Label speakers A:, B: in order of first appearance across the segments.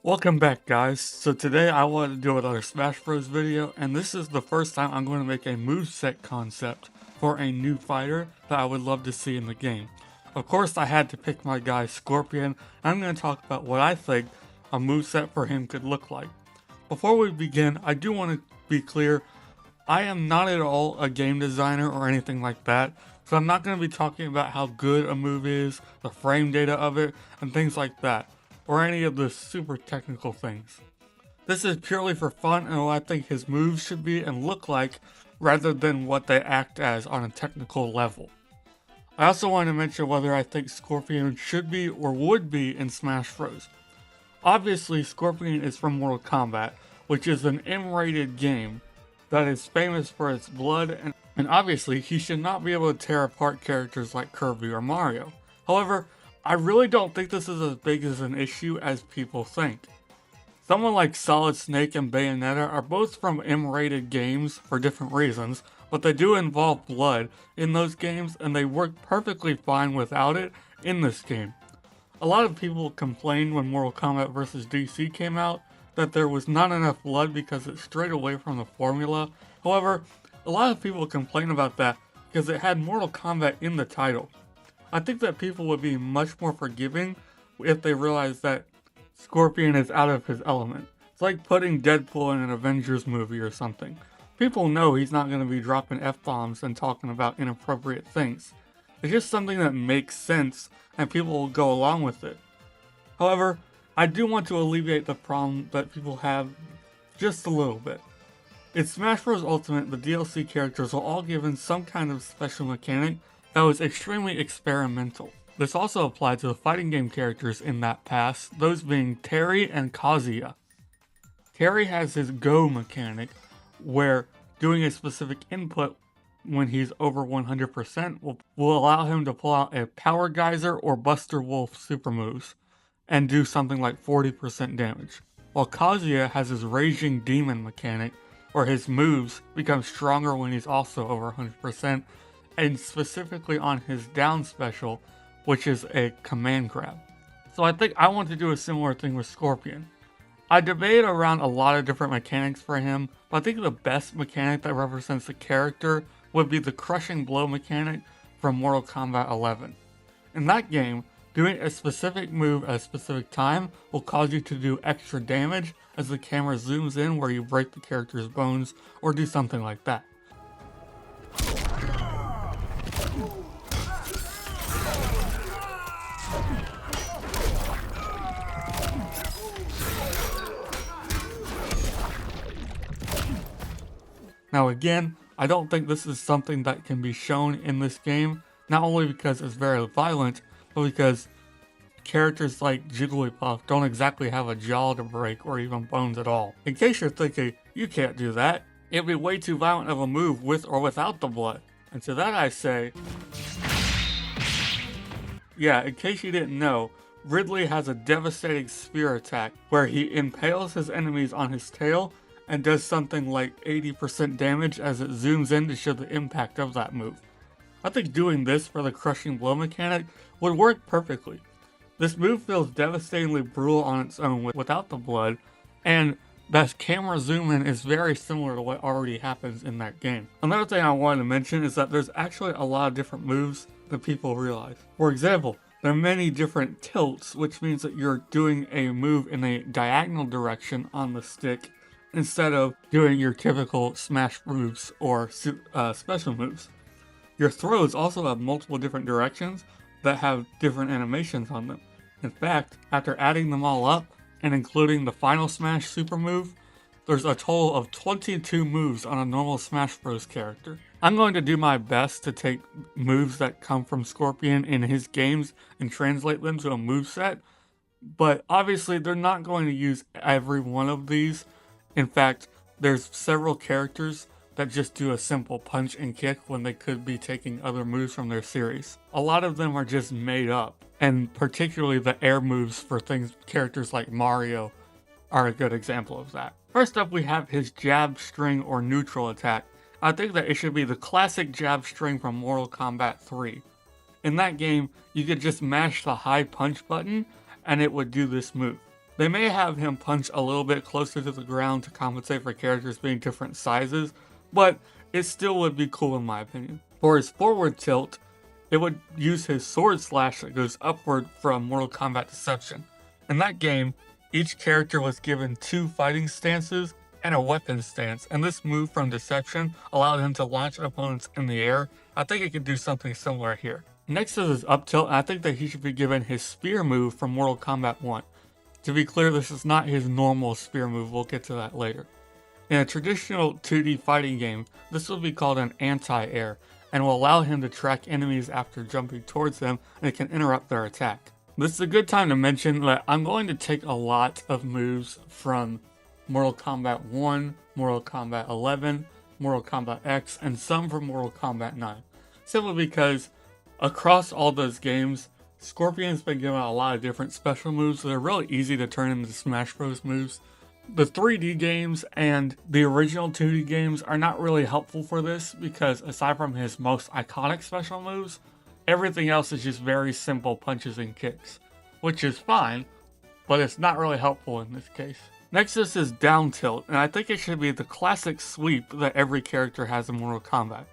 A: Welcome back, guys. So today I wanted to do another Smash Bros video, and this is the first time I'm going to make a moveset concept for a new fighter that I would love to see in the game. Of course, I had to pick my guy Scorpion, and I'm going to talk about what I think a moveset for him could look like. Before we begin, I do want to be clear, I am not at all a game designer or anything like that, so I'm not going to be talking about how good a move is, the frame data of it, and things like that, or any of the super technical things. This is purely for fun and what I think his moves should be and look like, rather than what they act as on a technical level. I also want to mention whether I think Scorpion should be or would be in Smash Bros. Obviously, Scorpion is from Mortal Kombat, which is an M-rated game that is famous for its blood, and obviously he should not be able to tear apart characters like Kirby or Mario. However, I really don't think this is as big as an issue as people think. Someone like Solid Snake and Bayonetta are both from M-rated games for different reasons, but they do involve blood in those games and they work perfectly fine without it in this game. A lot of people complained when Mortal Kombat vs. DC came out that there was not enough blood because it strayed away from the formula. However, a lot of people complain about that because it had Mortal Kombat in the title. I think that people would be much more forgiving if they realized that Scorpion is out of his element. It's like putting Deadpool in an Avengers movie or something. People know he's not going to be dropping F-bombs and talking about inappropriate things. It's just something that makes sense and people will go along with it. However, I do want to alleviate the problem that people have just a little bit. In Smash Bros. Ultimate, the DLC characters were all given some kind of special mechanic that was extremely experimental. This also applied to the fighting game characters in that pass, those being Terry and Kazuya. Terry has his Go mechanic, where doing a specific input when he's over 100% will allow him to pull out a Power Geyser or Buster Wolf super moves and do something like 40% damage. While Kazuya has his Raging Demon mechanic, where his moves become stronger when he's also over 100%, and specifically on his down special, which is a command grab. So I think I want to do a similar thing with Scorpion. I debated around a lot of different mechanics for him, but I think the best mechanic that represents the character would be the Crushing Blow mechanic from Mortal Kombat 11. In that game, doing a specific move at a specific time will cause you to do extra damage as the camera zooms in where you break the character's bones or do something like that. Now again, I don't think this is something that can be shown in this game, not only because it's very violent, but because characters like Jigglypuff don't exactly have a jaw to break or even bones at all. In case you're thinking, you can't do that, it'd be way too violent of a move with or without the blood. And to that I say, yeah, in case you didn't know, Ridley has a devastating spear attack where he impales his enemies on his tail and does something like 80% damage as it zooms in to show the impact of that move. I think doing this for the Crushing Blow mechanic would work perfectly. This move feels devastatingly brutal on its own without the blood, and that camera zoom in is very similar to what already happens in that game. Another thing I wanted to mention is that there's actually a lot of different moves that people realize. For example, there are many different tilts, which means that you're doing a move in a diagonal direction on the stick instead of doing your typical smash moves or special moves. Your throws also have multiple different directions that have different animations on them. In fact, after adding them all up and including the final smash super move, there's a total of 22 moves on a normal Smash Bros character. I'm going to do my best to take moves that come from Scorpion in his games and translate them to a moveset, but obviously they're not going to use every one of these. In fact, there's several characters that just do a simple punch and kick when they could be taking other moves from their series. A lot of them are just made up, and particularly the air moves for characters like Mario are a good example of that. First up, we have his jab string or neutral attack. I think that it should be the classic jab string from Mortal Kombat 3. In that game, you could just mash the high punch button and it would do this move. They may have him punch a little bit closer to the ground to compensate for characters being different sizes, but it still would be cool in my opinion. For his forward tilt, it would use his sword slash that goes upward from Mortal Kombat Deception. In that game, each character was given 2 fighting stances and a weapon stance, and this move from Deception allowed him to launch opponents in the air. I think it could do something similar here. Next is his up tilt, and I think that he should be given his spear move from Mortal Kombat 1. To be clear, this is not his normal spear move, we'll get to that later. In a traditional 2D fighting game, this will be called an anti-air, and will allow him to track enemies after jumping towards them, and it can interrupt their attack. This is a good time to mention that I'm going to take a lot of moves from Mortal Kombat 1, Mortal Kombat 11, Mortal Kombat X, and some from Mortal Kombat 9. Simply because across all those games, Scorpion's been given a lot of different special moves that are really easy to turn into Smash Bros. Moves. The 3D games and the original 2D games are not really helpful for this because aside from his most iconic special moves, everything else is just very simple punches and kicks, which is fine, but it's not really helpful in this case. Next is his down tilt, and I think it should be the classic sweep that every character has in Mortal Kombat.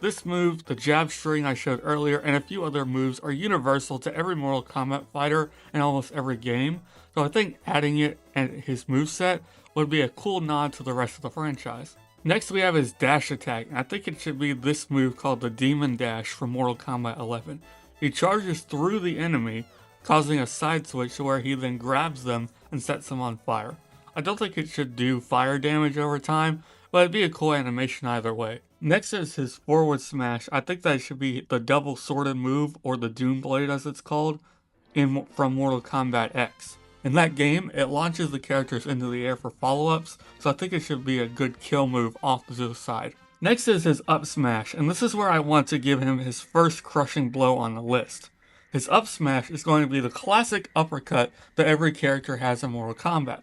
A: This move, the jab string I showed earlier, and a few other moves are universal to every Mortal Kombat fighter in almost every game, so I think adding it and his moveset would be a cool nod to the rest of the franchise. Next we have his dash attack, and I think it should be this move called the Demon Dash from Mortal Kombat 11. He charges through the enemy, causing a side switch where he then grabs them and sets them on fire. I don't think it should do fire damage over time, but it'd be a cool animation either way. Next is his forward smash. I think that should be the double sworded move, or the Doom Blade as it's called, from Mortal Kombat X. In that game, it launches the characters into the air for follow-ups, so I think it should be a good kill move off to the side. Next is his up smash, and this is where I want to give him his first crushing blow on the list. His up smash is going to be the classic uppercut that every character has in Mortal Kombat.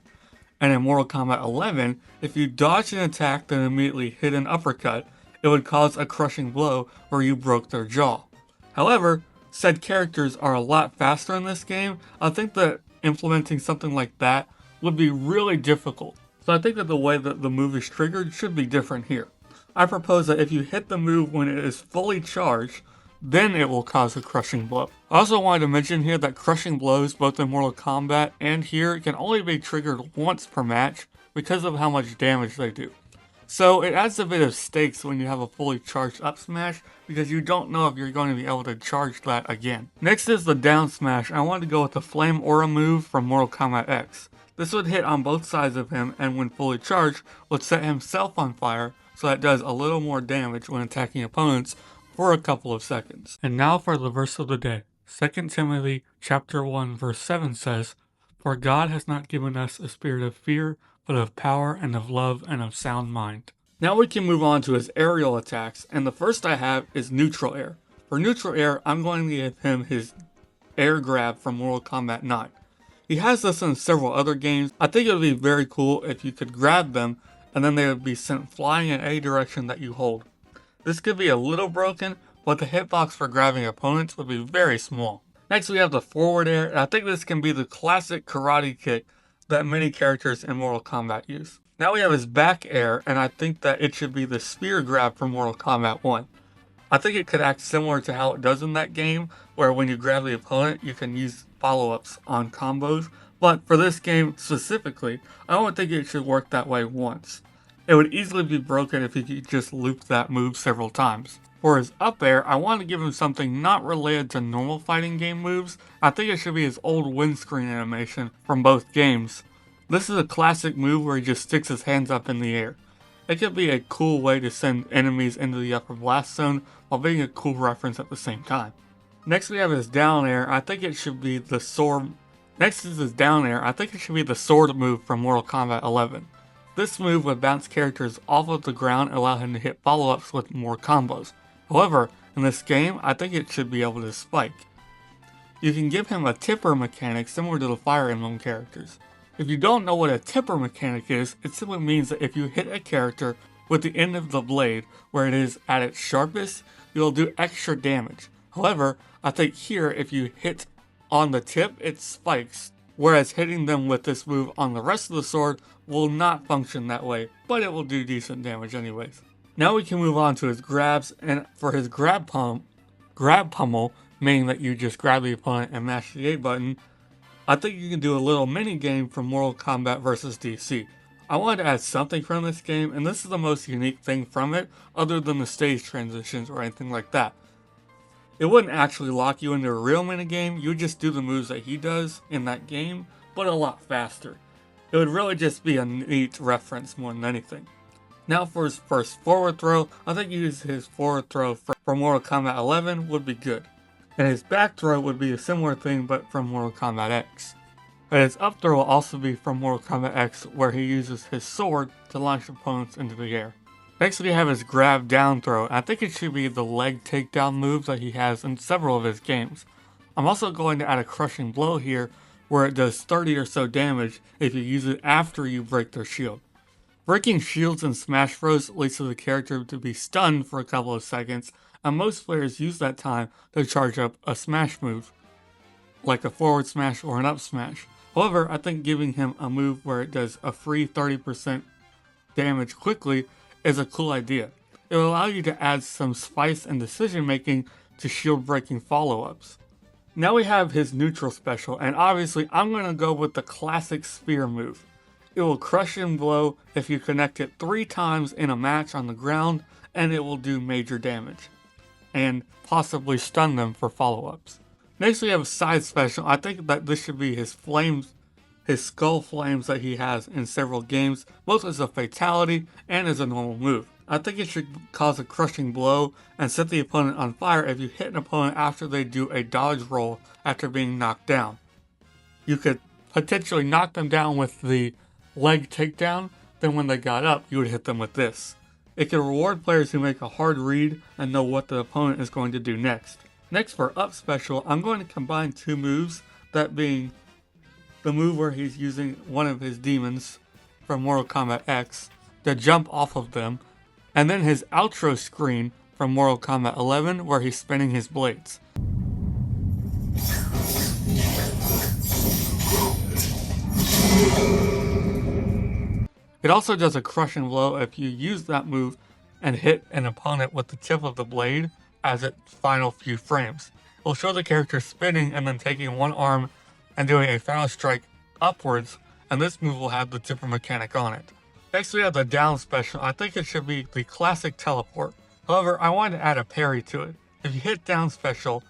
A: And in Mortal Kombat 11, if you dodge an attack then immediately hit an uppercut, it would cause a crushing blow where you broke their jaw. However, said characters are a lot faster in this game. I think that implementing something like that would be really difficult. So I think that the way that the move is triggered should be different here. I propose that if you hit the move when it is fully charged, then it will cause a crushing blow. I also wanted to mention here that crushing blows both in Mortal Kombat and here can only be triggered once per match because of how much damage they do. So it adds a bit of stakes when you have a fully charged up smash because you don't know if you're going to be able to charge that again. Next is the down smash. I wanted to go with the Flame Aura move from Mortal Kombat X. This would hit on both sides of him and when fully charged would set himself on fire, so that does a little more damage when attacking opponents for a couple of seconds. And now for the verse of the day. 2 Timothy chapter 1 verse 7 says, "For God has not given us a spirit of fear, but of power and of love and of sound mind." Now we can move on to his aerial attacks, and the first I have is neutral air. For neutral air, I'm going to give him his air grab from Mortal Kombat 9. He has this in several other games. I think it would be very cool if you could grab them and then they would be sent flying in any direction that you hold. This could be a little broken, but the hitbox for grabbing opponents would be very small. Next we have the forward air, and I think this can be the classic karate kick that many characters in Mortal Kombat use. Now we have his back air, and I think that it should be the spear grab from Mortal Kombat 1. I think it could act similar to how it does in that game, where when you grab the opponent, you can use follow-ups on combos. But for this game specifically, I don't think it should work that way once. It would easily be broken if you could just loop that move several times. For his up air, I want to give him something not related to normal fighting game moves. I think it should be his old windscreen animation from both games. This is a classic move where he just sticks his hands up in the air. It could be a cool way to send enemies into the upper blast zone while being a cool reference at the same time. Next we have his down air. I think it should be the sword. Next is his down air. I think it should be the sword move from Mortal Kombat 11. This move would bounce characters off of the ground and allow him to hit follow-ups with more combos. However, in this game, I think it should be able to spike. You can give him a tipper mechanic similar to the Fire Emblem characters. If you don't know what a tipper mechanic is, it simply means that if you hit a character with the end of the blade where it is at its sharpest, you'll do extra damage. However, I think here if you hit on the tip, it spikes whereas hitting them with this move on the rest of the sword will not function that way, but it will do decent damage anyways. Now we can move on to his grabs, and for his grab pummel, meaning that you just grab the opponent and mash the A button, I think you can do a little mini game from Mortal Kombat vs. DC. I wanted to add something from this game, and this is the most unique thing from it, other than the stage transitions or anything like that. It wouldn't actually lock you into a real minigame, you would just do the moves that he does in that game, but a lot faster. It would really just be a neat reference more than anything. Now for his first forward throw, I think using his forward throw from Mortal Kombat 11 would be good. And his back throw would be a similar thing but from Mortal Kombat X. And his up throw will also be from Mortal Kombat X, where he uses his sword to launch opponents into the air. Next we have his grab down throw. I think it should be the leg takedown move that he has in several of his games. I'm also going to add a crushing blow here, where it does 30 or so damage if you use it after you break their shield. Breaking shields in Smash Bros. Leads to the character to be stunned for a couple of seconds, and most players use that time to charge up a smash move, like a forward smash or an up smash. However, I think giving him a move where it does a free 30% damage quickly is a cool idea. It will allow you to add some spice and decision making to shield breaking follow-ups. Now we have his neutral special, and obviously I'm going to go with the classic spear move. It will crush and blow if you connect it 3 times in a match on the ground, and it will do major damage, and possibly stun them for follow-ups. Next we have a side special. I think that this should be his flames, his skull flames that he has in several games, both as a fatality and as a normal move. I think it should cause a crushing blow and set the opponent on fire if you hit an opponent after they do a dodge roll after being knocked down. You could potentially knock them down with the leg takedown, then when they got up, you would hit them with this. It can reward players who make a hard read and know what the opponent is going to do next. Next for up special, I'm going to combine 2 moves, that being the move where he's using one of his demons from Mortal Kombat X to jump off of them, and then his outro screen from Mortal Kombat 11 where he's spinning his blades. It also does a crushing blow if you use that move and hit an opponent with the tip of the blade as its final few frames. It will show the character spinning and then taking one arm and doing a final strike upwards, and this move will have the tipper mechanic on it. Next we have the down special. I think it should be the classic teleport. However, I wanted to add a parry to it. If you hit down special,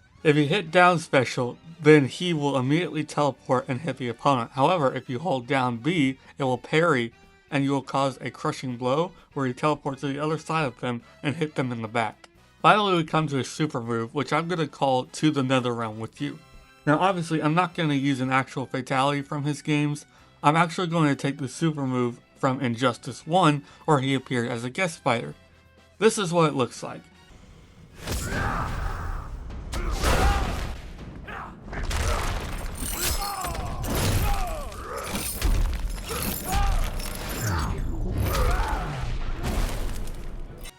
A: then he will immediately teleport and hit the opponent. However, if you hold down B, it will parry and you will cause a crushing blow where he teleports to the other side of them and hit them in the back. Finally, we come to his super move, which I'm going to call To the Nether Realm with You. Now obviously, I'm not going to use an actual fatality from his games. I'm actually going to take the super move from Injustice 1, where he appeared as a guest fighter. This is what it looks like.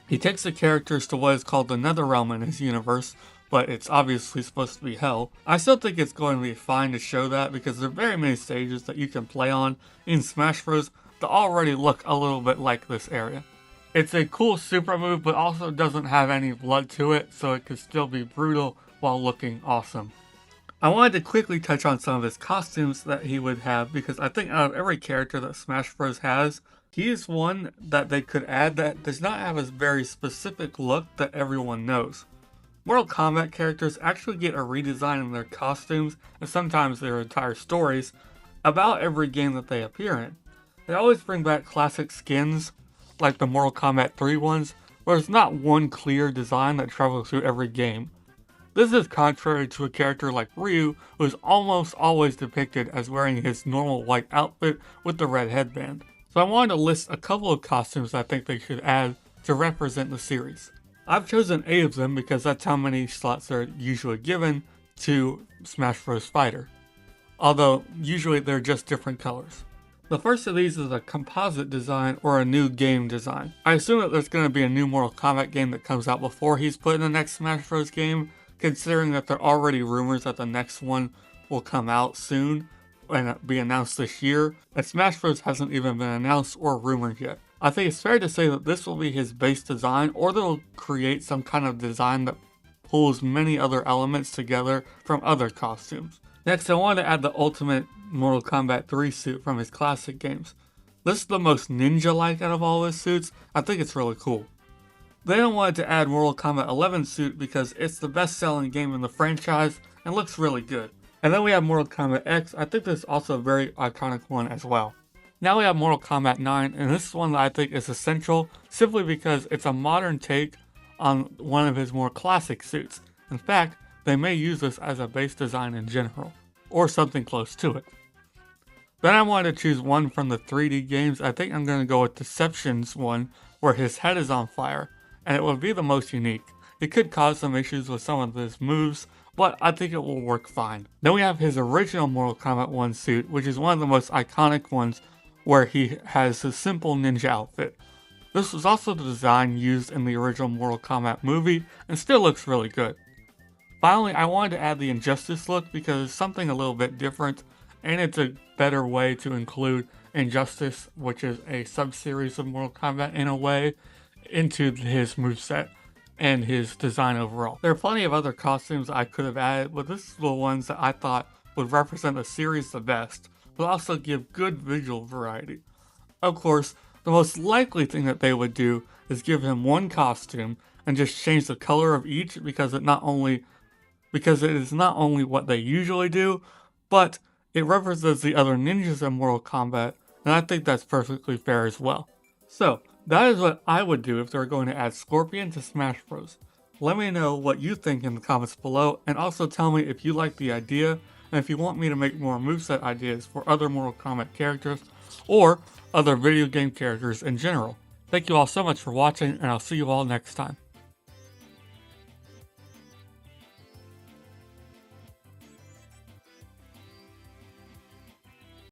A: He takes the characters to what is called the Nether Realm in his universe, but it's obviously supposed to be hell. I still think it's going to be fine to show that because there are very many stages that you can play on in Smash Bros. That already look a little bit like this area. It's a cool super move, but also doesn't have any blood to it, so it could still be brutal while looking awesome. I wanted to quickly touch on some of his costumes that he would have, because I think out of every character that Smash Bros. Has, he is one that they could add that does not have a very specific look that everyone knows. Mortal Kombat characters actually get a redesign in their costumes, and sometimes their entire stories, about every game that they appear in. They always bring back classic skins, like the Mortal Kombat 3 ones, where there's not one clear design that travels through every game. This is contrary to a character like Ryu, who is almost always depicted as wearing his normal white outfit with the red headband. So I wanted to list a couple of costumes I think they should add to represent the series. I've chosen 8 of them because that's how many slots are usually given to Smash Bros. Fighter, although usually they're just different colors. The first of these is a composite design or a new game design. I assume that there's going to be a new Mortal Kombat game that comes out before he's put in the next Smash Bros. Game, considering that there are already rumors that the next one will come out soon. and be announced this year, and Smash Bros hasn't even been announced or rumored yet. I think it's fair to say that this will be his base design, or they'll create some kind of design that pulls many other elements together from other costumes. Next, I wanted to add the ultimate Mortal Kombat 3 suit from his classic games. This is the most ninja-like out of all his suits. I think it's really cool. Then I wanted to add Mortal Kombat 11 suit because it's the best-selling game in the franchise and looks really good. And then we have Mortal Kombat X. I think this is also a very iconic one as well. Now we have Mortal Kombat 9, and this is one that I think is essential simply because it's a modern take on one of his more classic suits. In fact, they may use this as a base design in general, or something close to it. Then I wanted to choose one from the 3D games. I think I'm going to go with Deception's one, where his head is on fire, and it will be the most unique. It could cause some issues with some of his moves, but I think it will work fine. Then we have his original Mortal Kombat 1 suit, which is one of the most iconic ones, where he has a simple ninja outfit. This was also the design used in the original Mortal Kombat movie, and still looks really good. Finally, I wanted to add the Injustice look because it's something a little bit different, and it's a better way to include Injustice, which is a sub-series of Mortal Kombat in a way, into his moveset and his design overall. There are plenty of other costumes I could have added, but this is the ones that I thought would represent the series the best, but also give good visual variety. Of course, the most likely thing that they would do is give him one costume and just change the color of each because it is not only what they usually do, but it represents the other ninjas in Mortal Kombat, and I think that's perfectly fair as well. So, that is what I would do if they were going to add Scorpion to Smash Bros. Let me know what you think in the comments below, and also tell me if you like the idea, and if you want me to make more moveset ideas for other Mortal Kombat characters, or other video game characters in general. Thank you all so much for watching, and I'll see you all next time.